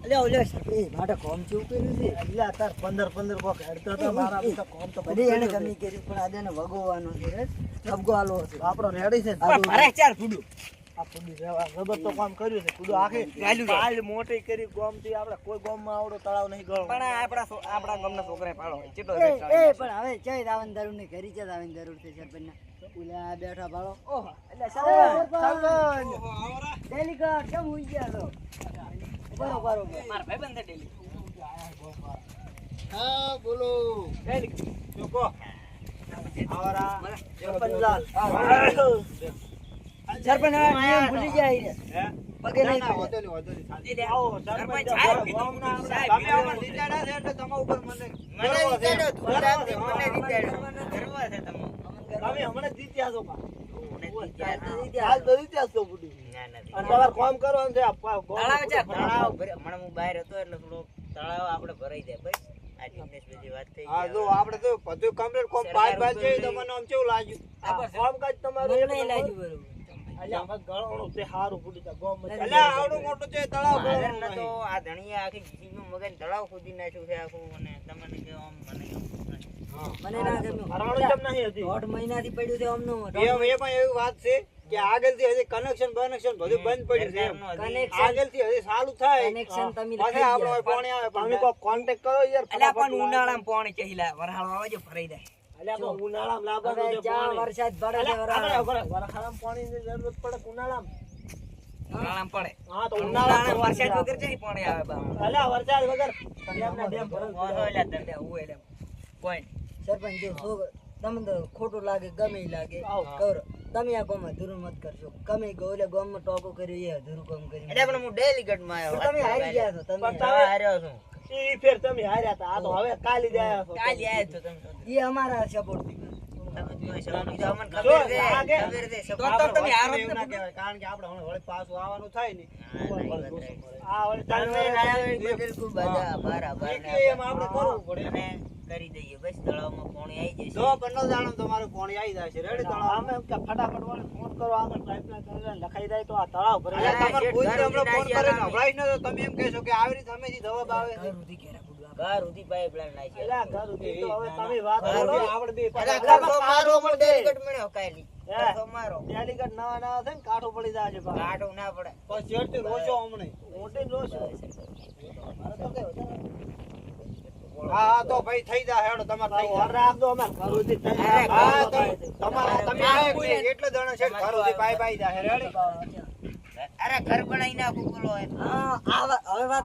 અલે ઓલે એ માટે કોમ ચેવું કર્યું છે એટલે અત્યારે 15 કોક હેડતા હતા મારા બધા કોમ તો બધી એને કમી કરી પણ આજે ને વગોવાનો છે રે ઠપકો આલો છે આપણો રેડી છે ભરે ચાર ફૂડું આ પુડી જબર તો કામ કર્યું છે કુડો આખી પાલ મોટી કરી ગોમ થી આપણે કોઈ ગોમ માં આવડો તળાવ નહીં ગળો પણ આપણા ગામના છોકરાએ પાડો ચેટો એ પણ હવે ચઈ દાવન જરૂર નહીં ઘરી ચઈ દાવન જરૂર છે સરપંચ ના ઉલા બેઠા બાળો ઓહો એટલે સરપંચ ડેલીગેટ કેમ હોઈ ગયા છો બરોબર મારા ભાઈબંધ છે ડેલી હા બોલો જોકો આવરા સરપંચલાલ સરપંચ નિયમ ભૂલી જાય હે પગે નહીં આવો સરપંચ સાહેબ તમે અમને દીધાડા છે એટલે તમારા ઉપર મને દીધાડો તું રાખજે મને દીધાડો ગર્વ છે તમને તમે હમણે જીત્યા છો પા મને હાલ તો જીત્યા છો બુડી ના અને તમારે કામ કરવાનું છે તળાવ છે તળાવ હમણાં હું બહાર હતો એટલે થોડો તળાવ આપણે ભરાઈ જાય બસ આ ટીમનેસ બધી વાત થઈ હા જો આપણે તો બધું કમ્પ્લીટ કોમ પાંચ છે તમને આમ કેવું લાગ્યું કામ કાજ તમારું નહીં લાગ્યું બરોબર એટલે અમે ગળોણું તે હારું ફૂટી તા ગોમ એટલે આવડું મોટું છે તળાવ હાજર તો આ ધણિયા આખી જીસીબી મગન તળાવ ખોદી નાખ્યું છે આખું અને તમને કે આમ મને મને ના ગમ્યું હરવાણું કેમ નહીં હતી 8 મહિનાથી પડ્યું છે અમનો એ પણ એવી વાત છે કે આગળથી હજી કનેક્શન બધું બંધ પડ્યું છે આગળથી હજી ચાલુ થાય કનેક્શન તમે પછી આપણો પાણી આવે પાણી કો કોન્ટેક્ટ કરો યાર એટલે પણ ઉનાળામાં પાણી ચહીલા વરહાળ આવે છે ભરાઈ જાય એટલે આપણે ઉનાળામાં લાવવાનું છે ચા પાણી વરસાદ પડે છે વરખાળામાં પાણીની જરૂરત પડે ઉનાળામાં ઉનાળામાં પડે હા તો ઉનાળામાં વરસાદ વગર છે પાણી આવે બા અલ્યા વરસાદ વગર તમને ડેમ ભરો એટલે દંડે હું એટલે પોઈન્ટ સરપંચ જો તમને તો ખોટું લાગે ગમે ઈ લાગે કરો તમે આ ગામમાં અધૂરું મત કરશો ગમે ગોલે ગામમાં ટોકો કર્યો એ અધૂરું કામ કર્યું એટલે પણ હું ડેલી ગઢમાં આવ્યો તમે હારી ગયા છો તમે હાર્યો છું ઈ ફેર તમે હાર્યા હતા આ તો હવે કાલી જ આયા છો કાલે આવ્યો છો તમે એ અમારા સપોર્ટ થી તમે હારો જ એવું ના નથી. કહેવાય, કારણ કે આપણે હમણાં વળી પાછું આવવાનું થાય ને હા, આ વળી તમે લાવ્યો એ ચાલુ બિલકુલ બધા બરાબર એ કે એમ આપણે કરવું પડે અને કરી દઈએ બસ તળાવમાં પાણી આવી જશે જો 15 દાડો તમારું પાણી આવી જાય છે રેડી તળાવ અમે એમ કે ફટાફટ વાળે ફોન કરો આગળ પાઇપલાઇન કરીને લખાઈ જાય તો આ તળાવ ભરાઈ જાય તમારે કોઈ હમણાં ફોન કરે ને હમણાં ન તો તમે એમ કહેશો કે આવી રીતે અમે જવાબ આવે છે ઘર સુધી પાઇપલાઈન નાખી એલા ઘર સુધી તો હવે તમે વાત કરો આપણે બે અરે ખર્ચો મારો પણ ડેલિકેટ મળ્યો કાલી ખર્ચો મારો ડેલિકેટ નવા નવા થાય ને કાઠો પડી જાય છે પાછો. કાઢો ના પડે પછી ચેડતી રોશો હમણે મોટી રોશો હા તો ભાઈ થઈ જાય હેડો તમારે થઈ જાય રાખજો અમે ઘર સુધી થઈ જાય હા તો તમારે તમે આયા એટલે દણા છે ઘર સુધી પાઈ જાય રેડી અરે ઘર બનાવી નાખું બોલો હા હવે વાત